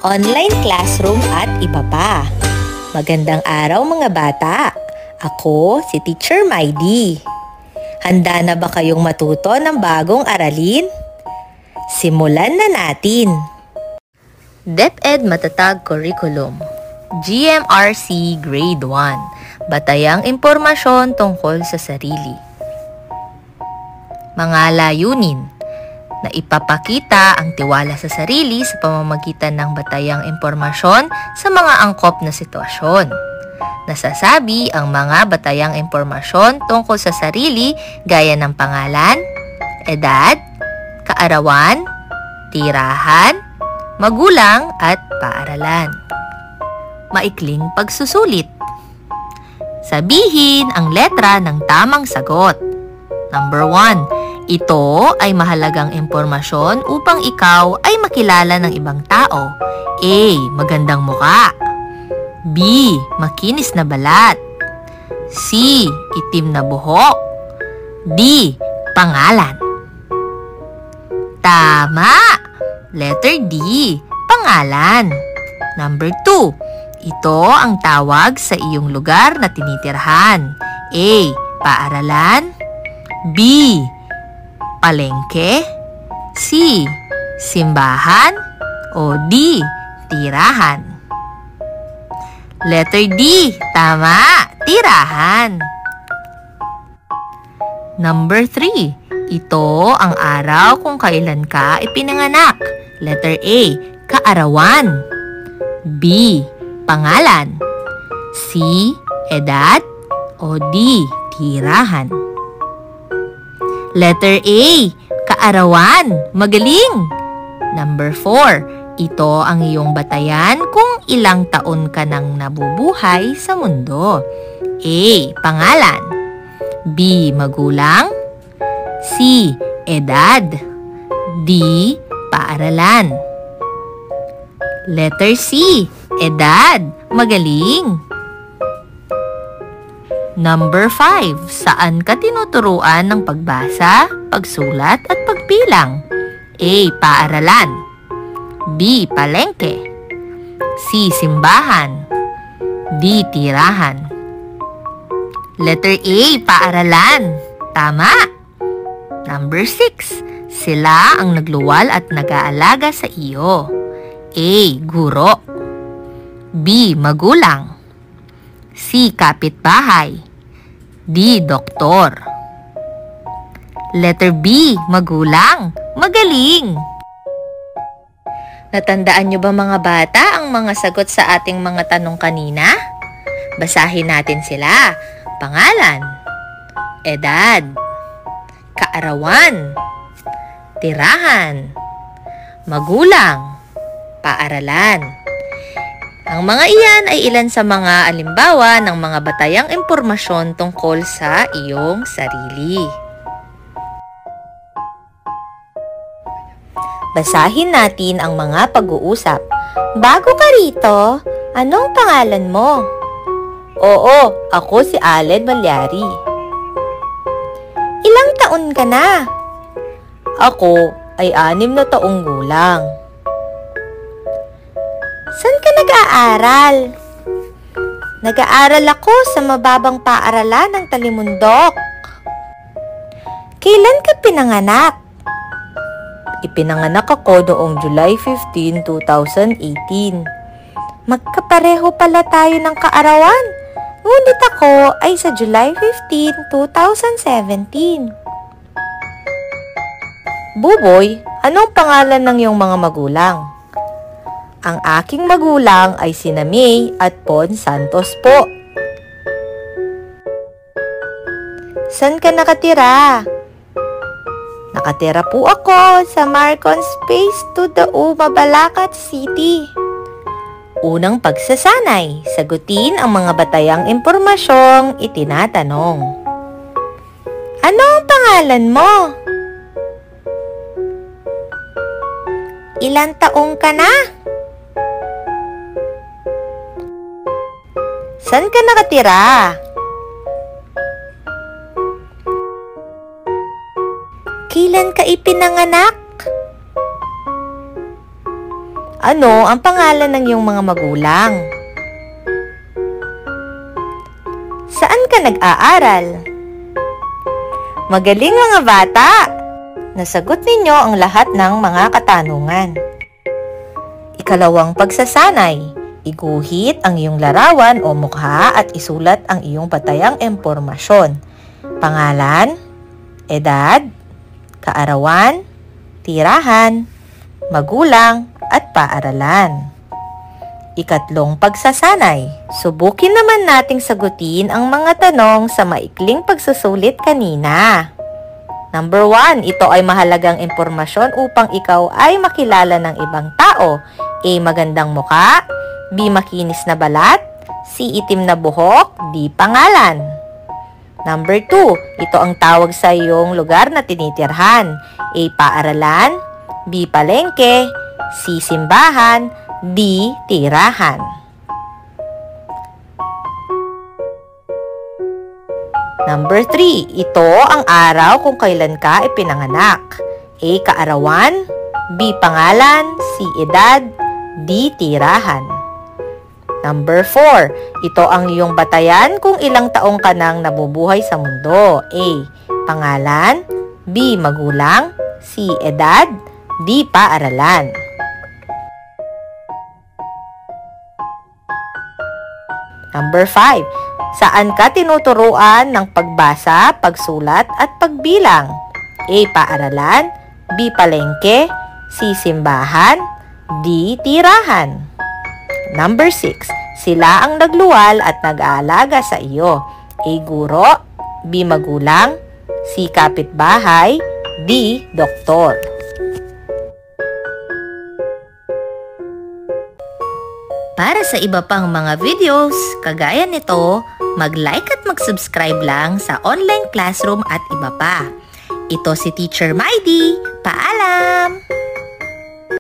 online classroom at iba pa. Magandang araw mga bata! Ako si Teacher Maidi. Handa na ba kayong matuto ng bagong aralin? Simulan na natin! DepEd Matatag Curriculum GMRC Grade 1 Batayang impormasyon tungkol sa sarili. Mga layunin na ipapakita ang tiwala sa sarili sa pamamagitan ng batayang impormasyon sa mga angkop na sitwasyon. Nasasabi ang mga batayang impormasyon tungkol sa sarili gaya ng pangalan, edad, kaarawan, tirahan, magulang at paaralan. Maikling pagsusulit. Sabihin ang letra ng tamang sagot. Number 1. Ito ay mahalagang impormasyon upang ikaw ay makilala ng ibang tao. A. Magandang muka. B. Makinis na balat. C. Itim na buhok. D. Pangalan. Tama! Letter D. Pangalan. Number 2. Ito ang tawag sa iyong lugar na tinitirhan. A. Paaralan. B. Palengke. C. Simbahan. O D. Tirahan. Letter D. Tama! Tirahan. Number 3. Ito ang araw kung kailan ka ipinanganak. Letter A. Kaarawan. B. Pangalan. C. Edad. O D. Tirahan. Letter A. Kaarawan. Magaling! Number 4. Ito ang iyong batayan kung ilang taon ka nang nabubuhay sa mundo. A. Pangalan. B. Magulang. C. Edad. D. Paaralan. Letter C. Edad. Magaling! Number 5. Saan ka tinuturuan ng pagbasa, pagsulat at pagbilang? A. Paaralan. B. Palengke. C. Simbahan. D. Tirahan. Letter A. Paaralan. Tama! Number 6. Sila ang nagluwal at nag-aalaga sa iyo. A. Guro. B. Magulang. C. Kapitbahay. D. Doktor. Letter B. Magulang. Magaling! Natandaan niyo ba mga bata ang mga sagot sa ating mga tanong kanina? Basahin natin sila. Pangalan, edad, kaarawan, tirahan, magulang, paaralan. Ang mga iyan ay ilan sa mga alimbawa ng mga batayang impormasyon tungkol sa iyong sarili. Basahin natin ang mga pag-uusap. Bago ka rito, anong pangalan mo? Oo, ako si Allen Malyari. Ilang taon ka na? Ako ay 6 na taong gulang. Saan ka nag-aaral? Nag-aaral ako sa mababang paaralan ng Talimundok. Kailan ka pinanganak? Ipinanganak ako noong July 15, 2018. Magkapareho pala tayo ng kaarawan. Ngunit ako ay sa July 15, 2017. Buboy, anong pangalan ng iyong mga magulang? Ang aking magulang ay sina May at Pon Santos po. Saan ka nakatira? Nakatira po ako sa Marcon Space to the Mabalacat City. Unang pagsasanay, sagutin ang mga batayang impormasyong itinatanong. Ano ang pangalan mo? Ilang taong ka na? Saan ka nakatira? Kailan ka ipinanganak? Ano ang pangalan ng iyong mga magulang? Saan ka nag-aaral? Magaling mga bata! Nasagot ninyo ang lahat ng mga katanungan. Ikalawang pagsasanay. Iguhit ang iyong larawan o mukha at isulat ang iyong batayang impormasyon. Pangalan, edad, kaarawan, tirahan, magulang, at paaralan. Ikatlong pagsasanay. Subukin naman nating sagutin ang mga tanong sa maikling pagsusulit kanina. Number 1, ito ay mahalagang impormasyon upang ikaw ay makilala ng ibang tao. A. Magandang muka. B. Makinis na balat. C. Itim na buhok. D. Pangalan. Number 2, ito ang tawag sa iyong lugar na tinitirhan. A. Paaralan. B. Palengke. C. Simbahan. D. Tirahan. Number 3, ito ang araw kung kailan ka ipinanganak. A. Kaarawan. B. Pangalan. C. Edad. D. Tirahan. Number 4, ito ang iyong batayan kung ilang taong ka nang nabubuhay sa mundo. A. Pangalan. B. Magulang. C. Edad. D. Paaralan. Number 5, saan ka tinuturuan ng pagbasa, pagsulat at pagbilang? A. Paaralan. B. Palengke. C. Simbahan. D. Tirahan. Number 6, sila ang nagluwal at nag-aalaga sa iyo. A. Guro. B. Magulang. C. Kapitbahay. D. Doktor. Para sa iba pang mga videos, kagaya nito, mag-like at mag-subscribe lang sa online classroom at iba pa. Ito si Teacher Maidi. Paalam!